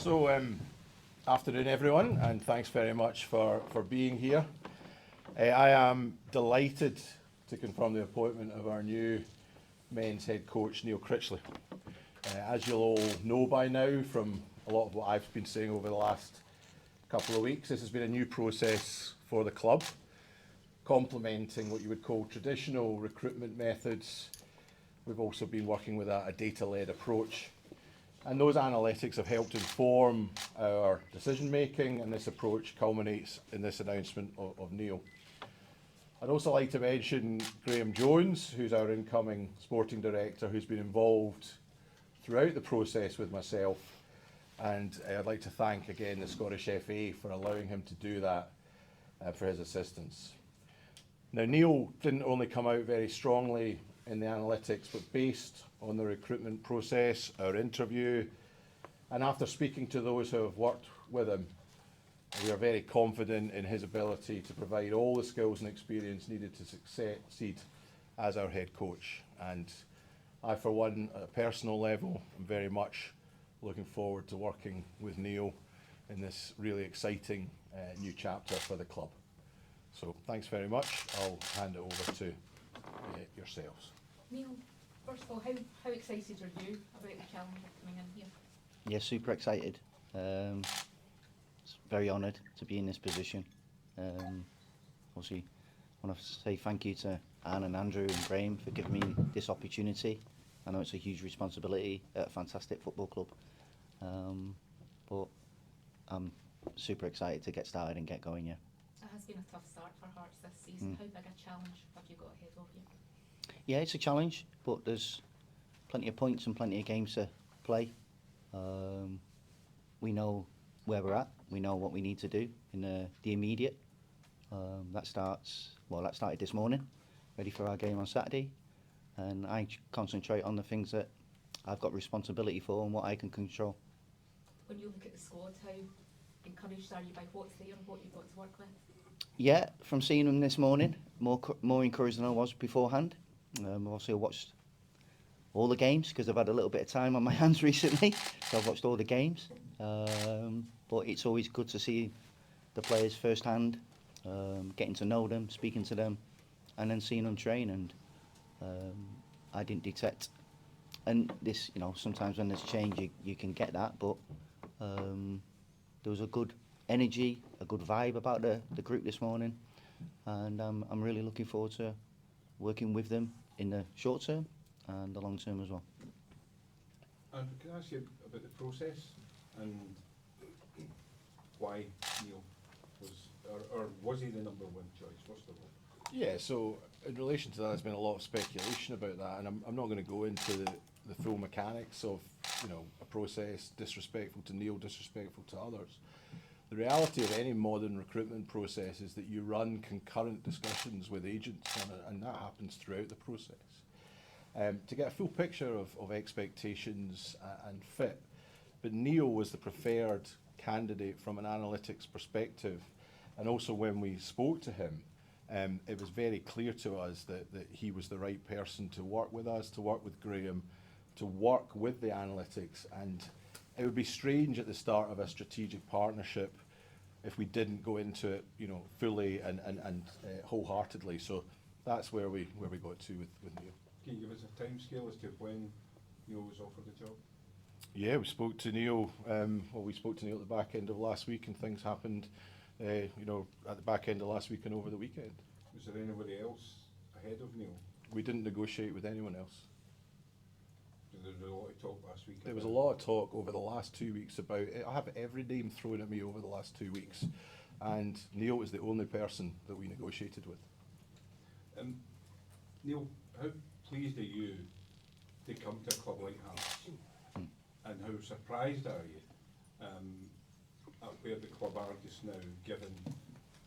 Afternoon everyone, and thanks very much for being here. I am delighted to confirm the appointment of our new men's head coach, Neil Critchley. As you'll all know by now from a lot of what I've been saying over the last couple of weeks, this has been a new process for the club, complementing what you would call traditional recruitment methods. We've also been working with a data-led approach. And those analytics have helped inform our decision making, and this approach culminates in this announcement of Neil. I'd also like to mention Graham Jones, who's our incoming sporting director, who's been involved throughout the process with myself. And I'd like to thank again the Scottish FA for allowing him to do that, for his assistance. Now, Neil didn't only come out very strongly in the analytics, but based on the recruitment process, our interview, and after speaking to those who have worked with him, we are very confident in his ability to provide all the skills and experience needed to succeed as our head coach. And I, for one, at a personal level, am very much looking forward to working with Neil in this really exciting new chapter for the club. So thanks very much. I'll hand it over to yourselves. Neil, first of all, how excited are you about the challenge of coming in here? Yeah, super excited. Very honoured to be in this position. Obviously, I want to say thank you to Anne and Andrew and Graham for giving me this opportunity. I know it's a huge responsibility at a fantastic football club, but I'm super excited to get started and get going. Yeah. It has been a tough start for Hearts this season. How big a challenge have you got ahead of you? Yeah, it's a challenge, but there's plenty of points and plenty of games to play. We know where we're at. We know what we need to do in the immediate. That started this morning, ready for our game on Saturday. And I concentrate on the things that I've got responsibility for and what I can control. When you look at the squad, how encouraged are you by what's there and what you've got to work with? Yeah, from seeing them this morning, more encouraged than I was beforehand. Obviously, I watched all the games because I've had a little bit of time on my hands recently, so I've watched all the games. But it's always good to see the players firsthand, getting to know them, speaking to them, and then seeing them train. And I didn't detect, and this, sometimes when there's change, you can get that. But there was a good energy, a good vibe about the group this morning, and I'm really looking forward to working with them in the short term and the long term as well. Andrew, can I ask you about the process and why Neil was, or was he the number one choice, first of all? Yeah, so in relation to that, there's been a lot of speculation about that, and I'm not going to go into the full mechanics of a process disrespectful to Neil, disrespectful to others. The reality of any modern recruitment process is that you run concurrent discussions with agents, and that happens throughout the process. To get a full picture of expectations and fit, but Neil was the preferred candidate from an analytics perspective, and also when we spoke to him, it was very clear to us that he was the right person to work with us, to work with Graham, to work with the analytics. And it would be strange at the start of a strategic partnership if we didn't go into it, fully and wholeheartedly. So that's where we got to with Neil. Can you give us a time scale as to when Neil was offered the job? Yeah, we spoke to Neil. We spoke to Neil at the back end of last week, and things happened, at the back end of last week and over the weekend. Was there anybody else ahead of Neil? We didn't negotiate with anyone else. There was a lot of talk last week. There was a lot of talk over the last 2 weeks about it. I have every name thrown at me over the last 2 weeks, and Neil is the only person that we negotiated with. Neil, how pleased are you to come to a club like Hearts, and how surprised are you at where the club are just now, given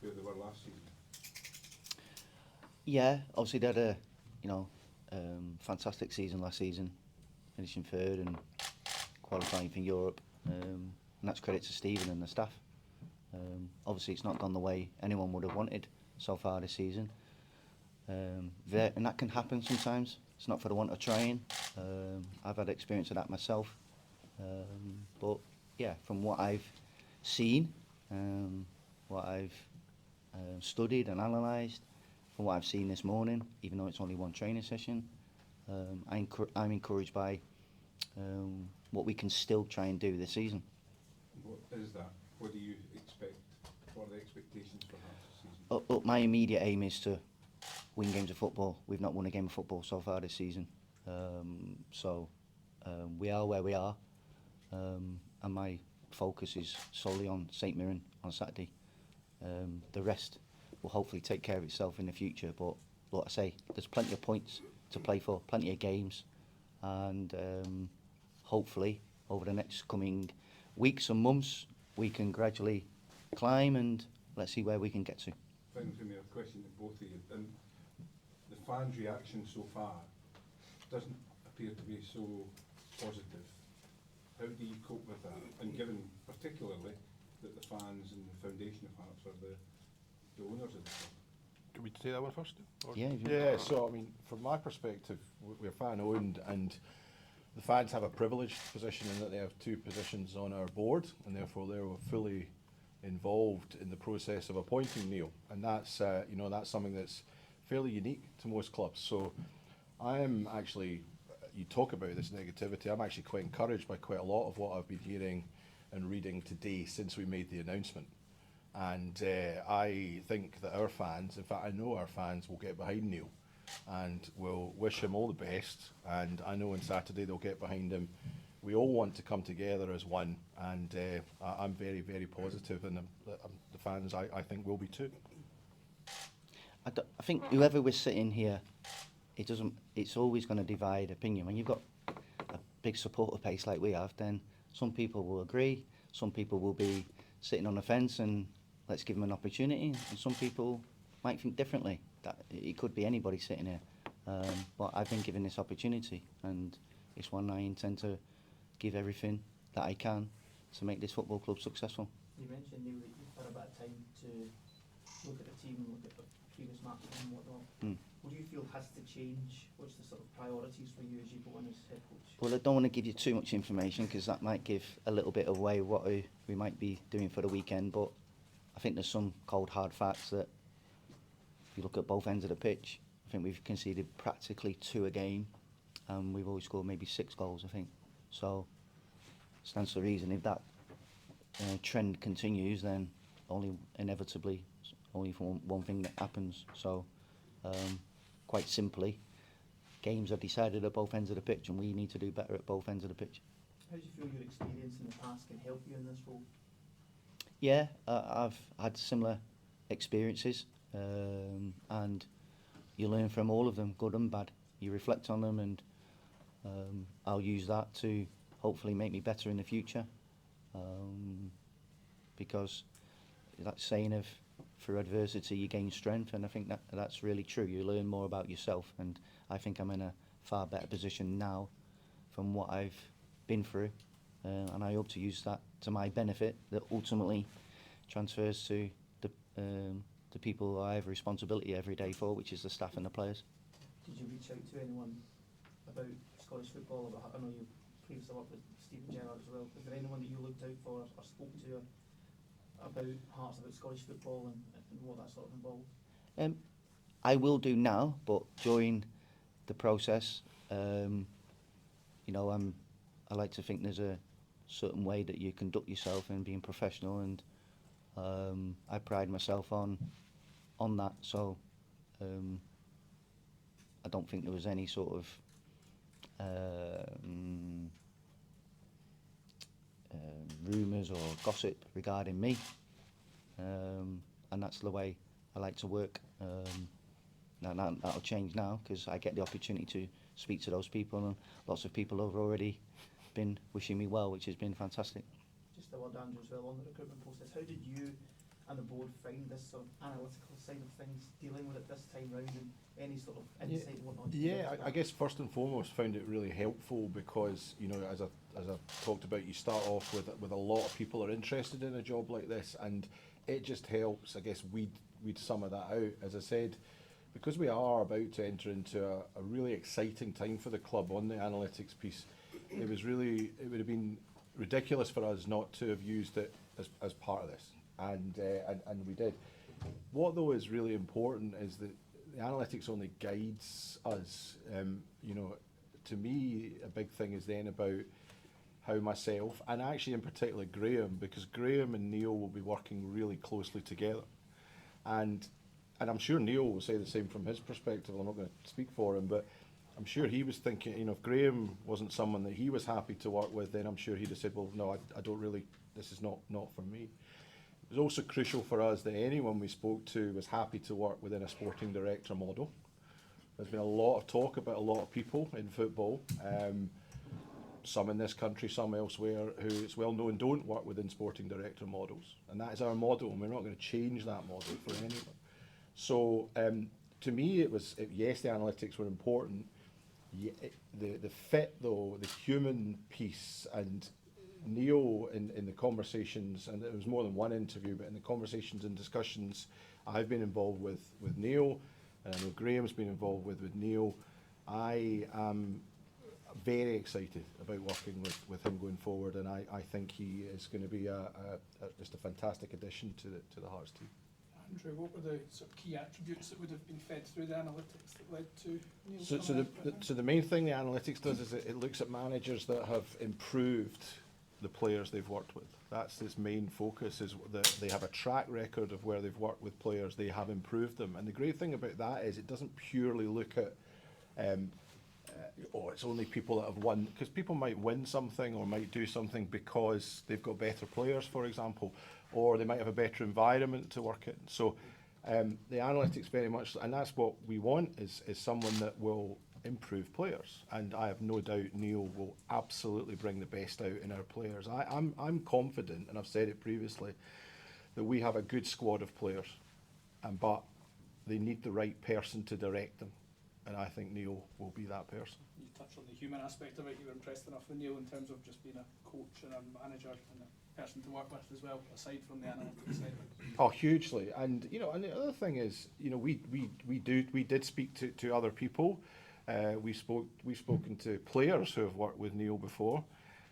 where they were last season? Yeah, obviously they had a fantastic season last season, finishing third and qualifying for Europe, and that's credit to Stephen and the staff. Obviously it's not gone the way anyone would have wanted so far this season, and that can happen sometimes. It's not for the want of trying. I've had experience of that myself, but yeah, from what I've seen, what I've studied and analysed, from what I've seen this morning, even though it's only one training session, I'm encouraged by what we can still try and do this season. What is that? What do you expect? What are the expectations for Hearts this season? Look, my immediate aim is to win games of football. We've not won a game of football so far this season. We are where we are, and my focus is solely on St Mirren on Saturday. The rest will hopefully take care of itself in the future, but like I say, there's plenty of points to play for, plenty of games, and hopefully over the next coming weeks and months we can gradually climb, and let's see where we can get to. Final to me, a question to both of you. And the fans' reaction so far doesn't appear to be so positive. How do you cope with that? And given particularly that the fans and the foundation of Hearts are the owners of the club. Can we take that one first? Or- Yeah, if you- Yeah, so I mean, from my perspective, we're fan owned, and the fans have a privileged position in that they have 2 positions on our board, and therefore they were fully involved in the process of appointing Neil, and that's that's something that's fairly unique to most clubs. So I am actually, you talk about this negativity, I'm actually quite encouraged by quite a lot of what I've been hearing and reading today since we made the announcement. And I think that our fans, in fact I know our fans will get behind Neil and will wish him all the best, and I know on Saturday they'll get behind him. We all want to come together as one, and I'm very, very positive, and the fans I think will be too. I think whoever we're sitting here, it's always going to divide opinion. When you've got a big supporter base like we have, then some people will agree, some people will be sitting on the fence and let's give them an opportunity, and some people might think differently. That it could be anybody sitting here, but I've been given this opportunity, and it's one I intend to give everything that I can to make this football club successful. You mentioned, Neil, that you've had a bit of time to look at the team, look at the previous matches and whatnot. What do you feel has to change? What's the sort of priorities for you as you go in as head coach? Well, I don't want to give you too much information because that might give a little bit away what we might be doing for the weekend, but I think there's some cold hard facts that if you look at both ends of the pitch, I think we've conceded practically 2 a game, and we've always scored maybe 6 goals, I think. So stands to reason if that trend continues, then only inevitably only for one thing that happens. So quite simply, games are decided at both ends of the pitch, and we need to do better at both ends of the pitch. How do you feel your experience in the past can help you in this role? Yeah, I've had similar experiences, and you learn from all of them, good and bad. You reflect on them, and I'll use that to hopefully make me better in the future, because that saying of through adversity you gain strength, and I think that's really true. You learn more about yourself, and I think I'm in a far better position now from what I've been through, and I hope to use that to my benefit, that ultimately transfers to the people I have responsibility every day for, which is the staff and the players. Did you reach out to anyone about Scottish football? I know you previously worked with Stephen Gerrard as well. Is there anyone that you looked out for or spoke to about Hearts, about Scottish football and what that sort of involved? I will do now, but during the process, I like to think there's a certain way that you conduct yourself in being professional, and I pride myself on that. So I don't think there was any sort of rumours or gossip regarding me, and that's the way I like to work. That'll change now because I get the opportunity to speak to those people, and lots of people have already been wishing me well, which has been fantastic. Just a word, Andrew, as well, on the recruitment process. How did you and the board find this sort of analytical side of things, dealing with it this time round, and any sort of insight and whatnot? Yeah, I guess first and foremost found it really helpful because, as I talked about, you start off with a lot of people are interested in a job like this, and it just helps, I guess, weed some of that out. As I said, because we are about to enter into a really exciting time for the club on the analytics piece, it would have been ridiculous for us not to have used it as part of this, and we did. What though is really important is that the analytics only guides us. You know, to me, a big thing is then about how myself, and actually in particular Graham, because Graham and Neil will be working really closely together. And I'm sure Neil will say the same from his perspective. I'm not going to speak for him, but I'm sure he was thinking, you know, if Graham wasn't someone that he was happy to work with, then I'm sure he'd have said, well, no, I don't really, this is not for me. It was also crucial for us that anyone we spoke to was happy to work within a sporting director model. There's been a lot of talk about a lot of people in football, some in this country, some elsewhere, who it's well known don't work within sporting director models. And that is our model, and we're not going to change that model for anyone. So to me, yes, the analytics were important. The fit, though, the human piece, and Neil in the conversations, and it was more than one interview, but in the conversations and discussions I've been involved with Neil, and I know Graham's been involved with Neil, I am very excited about working with him going forward, and I think he is going to be just a fantastic addition to the Hearts team. Andrew, what were the sort of key attributes that would have been fed through the analytics that led to Neil's So the main thing the analytics does is it looks at managers that have improved the players they've worked with. That's its main focus, is that they have a track record of where they've worked with players, they have improved them. And the great thing about that is it doesn't purely look at it's only people that have won, because people might win something or might do something because they've got better players, for example, or they might have a better environment to work in. So the analytics very much, and that's what we want, is someone that will improve players. And I have no doubt Neil will absolutely bring the best out in our players. I'm confident, and I've said it previously, that we have a good squad of players, but they need the right person to direct them. And I think Neil will be that person. You touched on the human aspect of it. You were impressed enough with Neil in terms of just being a coach and a manager and a person to work with as well, aside from the analytics side. Oh, hugely. And you know, and the other thing is, you know, we did speak to other people. We've spoken to players who have worked with Neil before.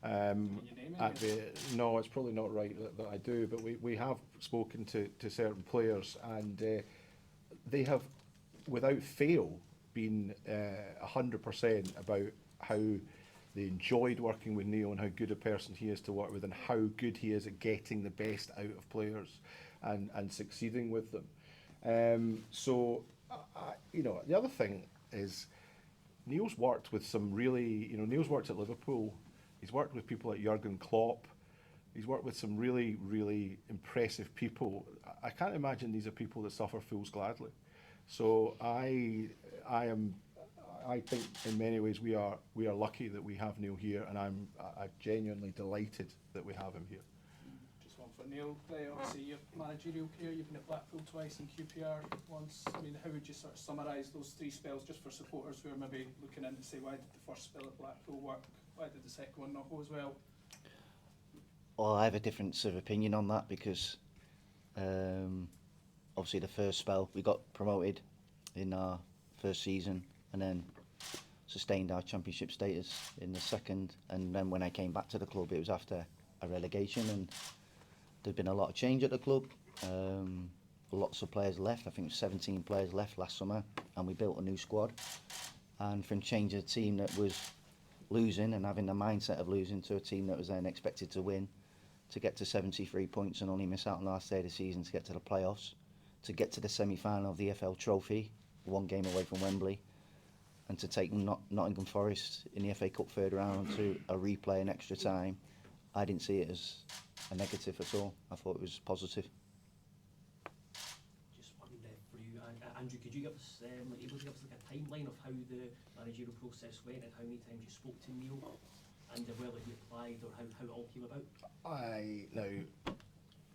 Can you name it? No, it's probably not right that I do, but we have spoken to certain players, and they have, without fail, been 100% about how they enjoyed working with Neil and how good a person he is to work with and how good he is at getting the best out of players and succeeding with them. So, you know, the other thing is Neil's worked with some really, you know, Neil's worked at Liverpool. He's worked with people like Jurgen Klopp. He's worked with some really, really impressive people. I can't imagine these are people that suffer fools gladly. So I think in many ways we are lucky that we have Neil here, and I'm genuinely delighted that we have him here. Just one for Neil. Obviously, your managerial career, you've been at Blackpool twice and QPR once. I mean, how would you sort of summarise those three spells, just for supporters who are maybe looking in to say, why did the first spell at Blackpool work? Why did the second one not go as well? Well, I have a different sort of opinion on that, because obviously the first spell we got promoted in our first season, and then sustained our championship status in the second, and then when I came back to the club it was after a relegation, and there'd been a lot of change at the club. Lots of players left. I think 17 players left last summer, and we built a new squad, and from changing a team that was losing and having the mindset of losing to a team that was then expected to win, to get to 73 points and only miss out on the last day of the season to get to the playoffs, to get to the semi-final of the EFL Trophy, one game away from Wembley, and to take Nottingham Forest in the FA Cup third round to a replay in extra time. I didn't see it as a negative at all. I thought it was positive. Just one for you, Andrew. Could you give us able to give us like a timeline of how the managerial process went and how many times you spoke to Neil, and whether he applied or how it all came about?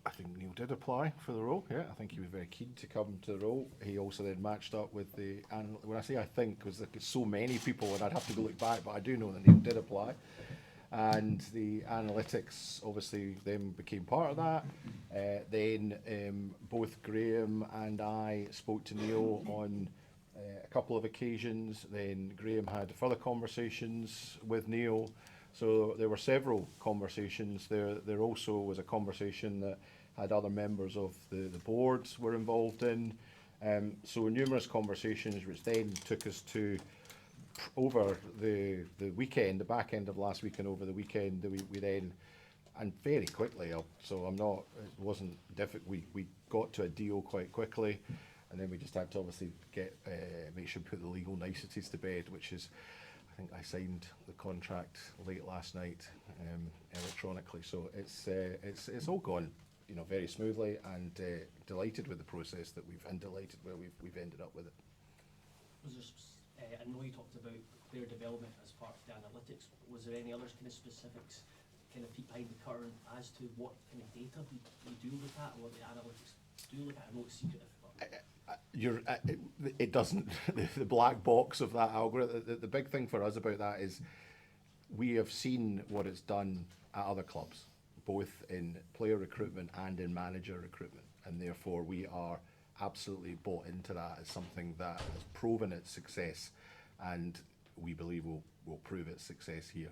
I think Neil did apply for the role. Yeah, I think he was very keen to come to the role. He also then matched up with the, and when I say I think, because there's so many people and I'd have to go look back, but I do know that Neil did apply. And the analytics obviously then became part of that. Then both Graham and I spoke to Neil on a couple of occasions. Then Graham had further conversations with Neil. So there were several conversations. There also was a conversation that had other members of the boards were involved in. So numerous conversations, which then took us to over the weekend, the back end of last week and over the weekend, we then, and very quickly, so I'm not, it wasn't difficult, we got to a deal quite quickly, and then we just had to obviously make sure we put the legal niceties to bed, which is, I think I signed the contract late last night electronically, so it's all gone, you know, very smoothly, and delighted with the process that and delighted where we've ended up with it. Was there, I know you talked about player development as part of the analytics. Was there any other kind of specifics, kind of peek behind the curtain as to what kind of data we do look at, or what the analytics do look at? I know it's secretive, but It doesn't, the black box of that algorithm, the big thing for us about that is we have seen what it's done at other clubs, both in player recruitment and in manager recruitment, and therefore we are absolutely bought into that as something that has proven its success, and we believe will prove its success here.